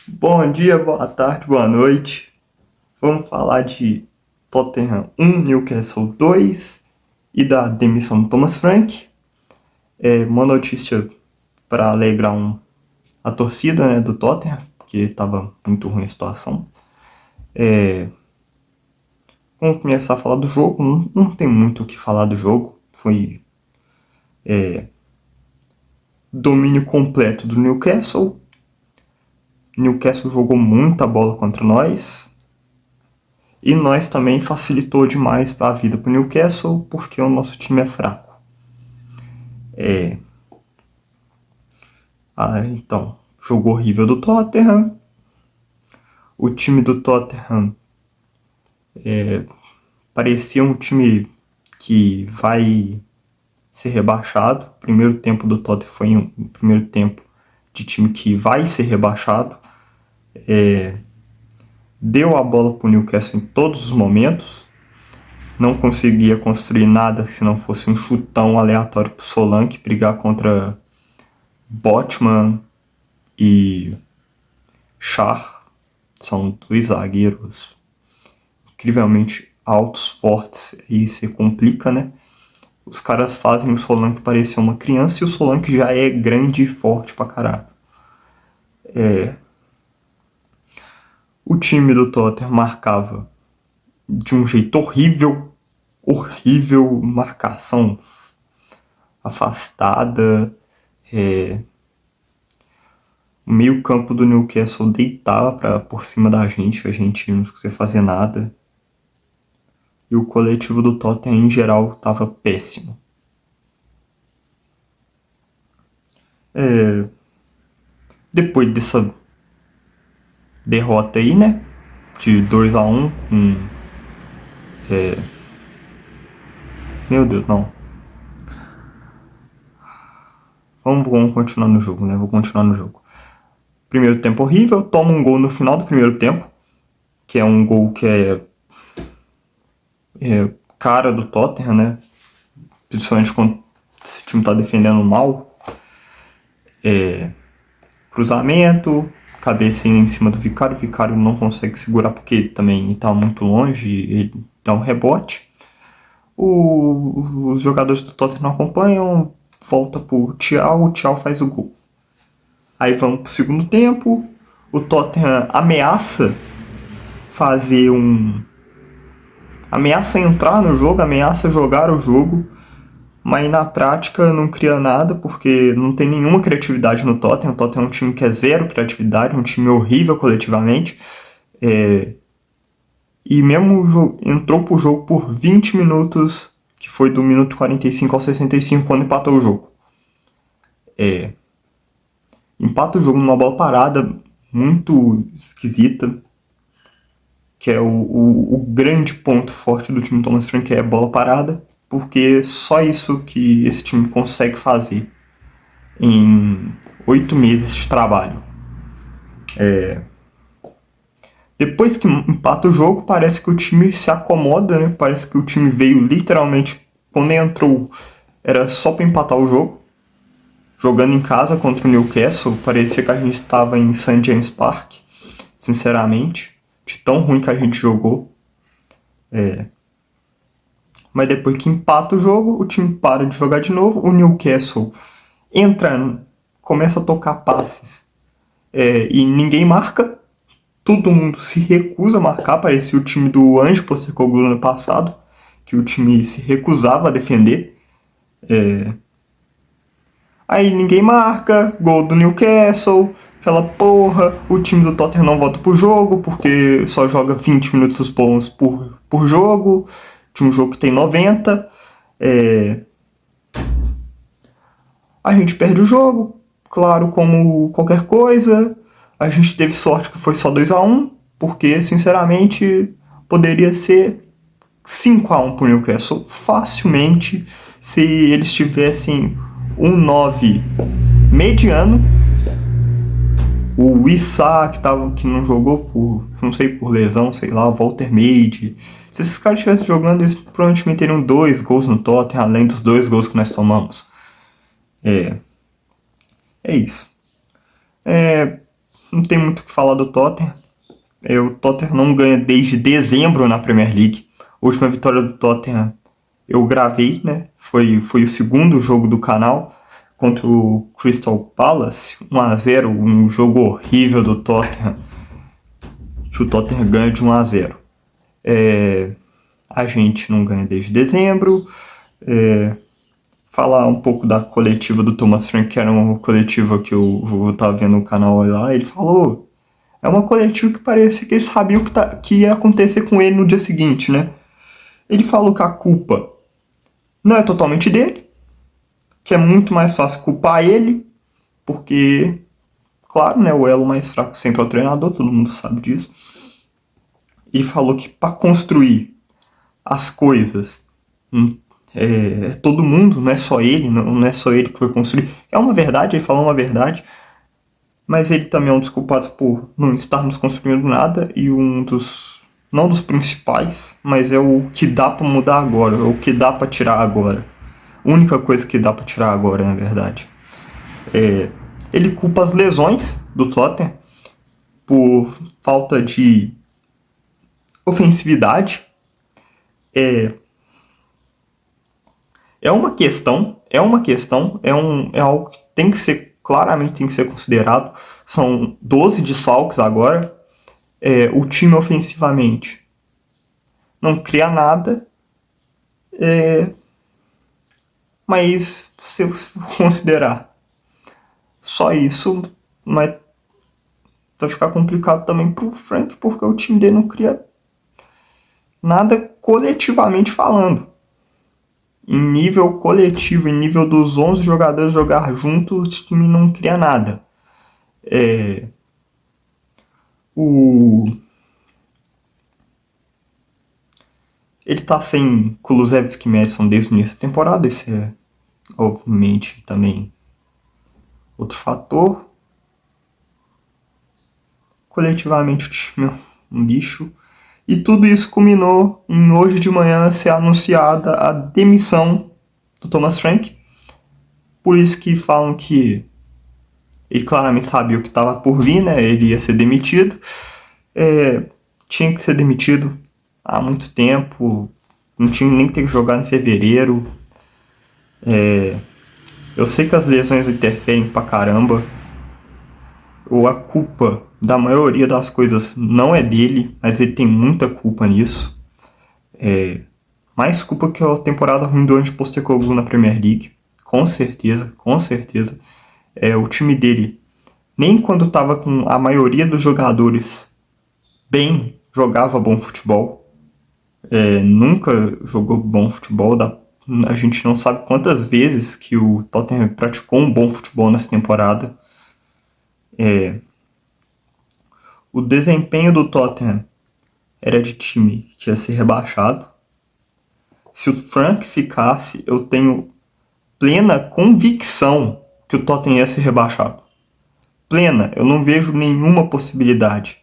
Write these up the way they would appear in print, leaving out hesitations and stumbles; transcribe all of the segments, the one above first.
Bom dia, boa tarde, boa noite. Vamos falar de Tottenham 1, Newcastle 2 e da demissão do Thomas Frank. Uma notícia para alegrar a torcida, né, do Tottenham, porque estava muito ruim a situação. Vamos começar a falar do jogo. Não tem muito o que falar do jogo. Foi domínio completo do Newcastle. Newcastle jogou muita bola contra nós. E nós também facilitou demais a vida pro Newcastle, porque o nosso time é fraco. Então, jogo horrível do Tottenham. O time do Tottenham parecia um time que vai ser rebaixado. O primeiro tempo do Tottenham foi um primeiro tempo de time que vai ser rebaixado. Deu a bola pro Newcastle em todos os momentos. Não conseguia construir nada se não fosse um chutão aleatório pro Solanke brigar contra Botman e Schär. São dois zagueiros incrivelmente altos, fortes, e se complica, né? Os caras fazem o Solanke parecer uma criança e o Solanke já é grande e forte pra caralho. O time do Tottenham marcava de um jeito horrível, marcação afastada. O meio campo do Newcastle deitava por cima da gente, a gente não conseguia fazer nada. E o coletivo do Tottenham em geral estava péssimo. Depois dessa derrota aí, né, de 2-1 com... Meu Deus, não. Vamos continuar no jogo, né, vou continuar no jogo. Primeiro tempo horrível, toma um gol no final do primeiro tempo, que é um gol que é cara do Tottenham, né, principalmente quando esse time tá defendendo mal. Cruzamento, cabecinha em cima do Vicario. O Vicario não consegue segurar porque também está muito longe, ele dá um rebote. Os jogadores do Tottenham não acompanham, volta pro Thiago, o Thiago faz o gol. Aí vamos pro segundo tempo, o Tottenham ameaça fazer ameaça entrar no jogo, ameaça jogar o jogo, mas na prática não cria nada, porque não tem nenhuma criatividade no Tottenham. O Tottenham é um time que é zero criatividade, um time horrível coletivamente. E mesmo entrou pro jogo por 20 minutos, que foi do minuto 45 ao 65, quando empatou o jogo. Empata o jogo numa bola parada muito esquisita, que é o grande ponto forte do time do Thomas Frank, é a bola parada, porque só isso que esse time consegue fazer em 8 meses de trabalho. Depois que empata o jogo, parece que o time se acomoda, né? Parece que o time veio literalmente, quando entrou, era só para empatar o jogo. Jogando em casa contra o Newcastle, parecia que a gente estava em St. James Park, sinceramente, de tão ruim que a gente jogou. Mas depois que empata o jogo, o time para de jogar de novo, o Newcastle entra, começa a tocar passes e ninguém marca. Todo mundo se recusa a marcar, parecia o time do Ange Postecoglou no ano passado, que o time se recusava a defender. Aí ninguém marca, gol do Newcastle, aquela porra, o time do Tottenham não volta pro jogo, porque só joga 20 minutos bons por jogo, de um jogo que tem 90. A gente perde o jogo, claro, como qualquer coisa. A gente teve sorte que foi só 2-1, porque, sinceramente, poderia ser 5-1 pro Newcastle facilmente, se eles tivessem um 9 mediano. O Issa, que não jogou por lesão, sei lá, o Walter Meide. Se esses caras estivessem jogando, eles provavelmente teriam 2 gols no Tottenham, além dos 2 gols que nós tomamos. É isso. não tem muito o que falar do Tottenham. O Tottenham não ganha desde dezembro na Premier League. A última vitória do Tottenham eu gravei, né? Foi o segundo jogo do canal contra o Crystal Palace, 1-0, um jogo horrível do Tottenham, que o Tottenham ganha de 1-0. A gente não ganha desde dezembro. Falar um pouco da coletiva do Thomas Frank, que era uma coletiva que eu tava vendo no canal lá, ele falou, é uma coletiva que parecia que ele sabia que ia acontecer com ele no dia seguinte, né? Ele falou que a culpa não é totalmente dele, que é muito mais fácil culpar ele, porque, claro, né, o elo mais fraco sempre é o treinador, todo mundo sabe disso. Ele falou que para construir as coisas todo mundo, não é só ele, não é só ele que vai construir. É uma verdade, ele falou uma verdade, mas ele também é um dos culpados por não estarmos construindo nada e não dos principais, mas é o que dá para mudar agora, é o que dá para tirar agora. A única coisa que dá para tirar agora, na verdade. Ele culpa as lesões do Tottenham por falta de ofensividade. É algo que tem que ser, claramente tem que ser considerado. São 12 desfalques agora. O time ofensivamente não cria nada, mas se considerar só isso, mas vai ficar complicado também pro Frank, porque o time dele não cria nada coletivamente falando. Em nível coletivo, em nível dos 11 jogadores jogar juntos, o time não cria nada. Ele tá sem Kulusevski e Madison desde o início da temporada, isso é obviamente também outro fator. Coletivamente o time é um lixo. E tudo isso culminou em hoje de manhã ser anunciada a demissão do Thomas Frank. Por isso que falam que ele claramente sabia o que estava por vir, né? Ele ia ser demitido. Tinha que ser demitido há muito tempo. Não tinha nem que ter que jogar em fevereiro. Eu sei que as lesões interferem pra caramba. A culpa da maioria das coisas não é dele, mas ele tem muita culpa nisso. Mais culpa que a temporada ruim do Ange Postecoglou na Premier League. Com certeza, com certeza. O time dele, nem quando estava com a maioria dos jogadores bem, jogava bom futebol. Nunca jogou bom futebol. A gente não sabe quantas vezes que o Tottenham praticou um bom futebol nessa temporada. O desempenho do Tottenham era de time que ia ser rebaixado. Se o Frank ficasse, eu tenho plena convicção que o Tottenham ia ser rebaixado. Plena, eu não vejo nenhuma possibilidade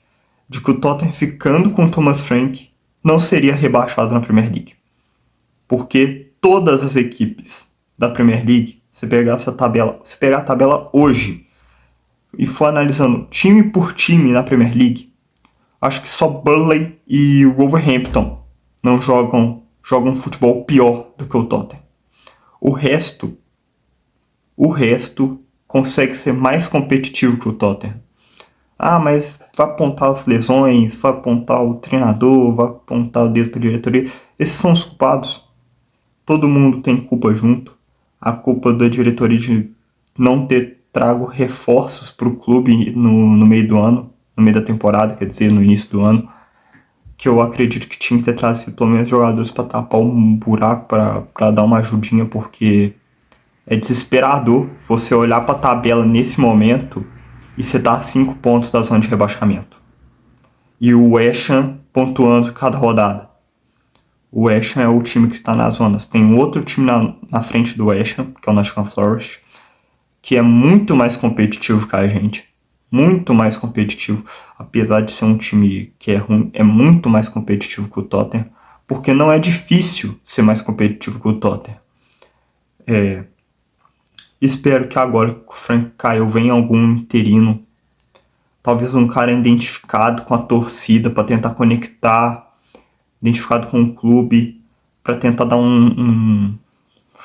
de que o Tottenham ficando com o Thomas Frank não seria rebaixado na Premier League. Porque todas as equipes da Premier League, se pegar a tabela hoje e for analisando time por time na Premier League, acho que só Burnley e o Wolverhampton não jogam futebol pior do que o Tottenham. O resto consegue ser mais competitivo que o Tottenham. Mas vai apontar as lesões, vai apontar o treinador, vai apontar o dedo para a diretoria. Esses são os culpados. Todo mundo tem culpa junto. A culpa da diretoria de não ter trago reforços para o clube no meio do ano, no meio da temporada, quer dizer, no início do ano, que eu acredito que tinha que ter trazido pelo menos jogadores para tapar um buraco, para dar uma ajudinha, porque é desesperador você olhar para a tabela nesse momento e você tá a 5 pontos da zona de rebaixamento. E o West Ham pontuando cada rodada. O West Ham é o time que está nas zonas. Tem um outro time na frente do West Ham, que é o Nottingham Forest, que é muito mais competitivo que a gente. Muito mais competitivo. Apesar de ser um time que é ruim, é muito mais competitivo que o Tottenham. Porque não é difícil ser mais competitivo que o Tottenham. Espero que agora que o Frank caiu venha algum interino talvez um cara identificado com a torcida para tentar conectar, identificado com o clube, para tentar dar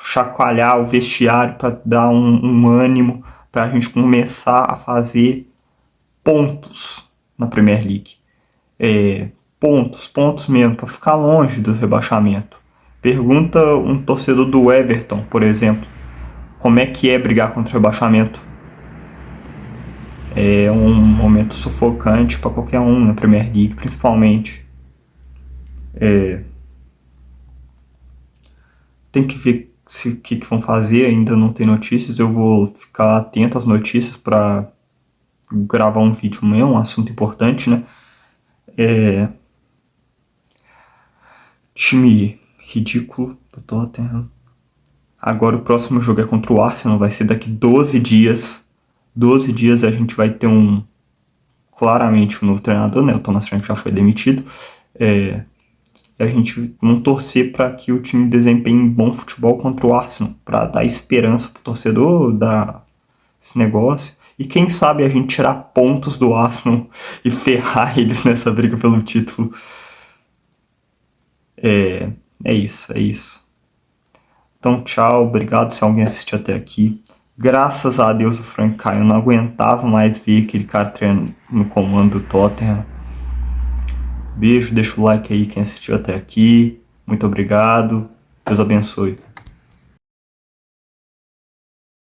chacoalhar o vestiário, para dar um ânimo, para a gente começar a fazer pontos na Premier League. Pontos mesmo, para ficar longe do rebaixamento. Pergunta um torcedor do Everton, por exemplo, como é que é brigar contra o rebaixamento. É um momento sufocante para qualquer um na Premier League, principalmente. Tem que ver o que vão fazer, ainda não tem notícias. Eu vou ficar atento às notícias para gravar um vídeo meu, um assunto importante, né? Time ridículo do Tottenham. Agora o próximo jogo é contra o Arsenal, vai ser daqui 12 dias. 12 dias a gente vai ter claramente um novo treinador, né? O Thomas Frank já foi demitido. E a gente vai torcer para que o time desempenhe bom futebol contra o Arsenal, para dar esperança pro torcedor, dar esse negócio. E quem sabe a gente tirar pontos do Arsenal e ferrar eles nessa briga pelo título. É isso. Então, tchau, obrigado se alguém assistiu até aqui. Graças a Deus o Frank caiu, eu não aguentava mais ver aquele cara treinando no comando do Tottenham. Beijo, deixa o like aí quem assistiu até aqui. Muito obrigado. Deus abençoe.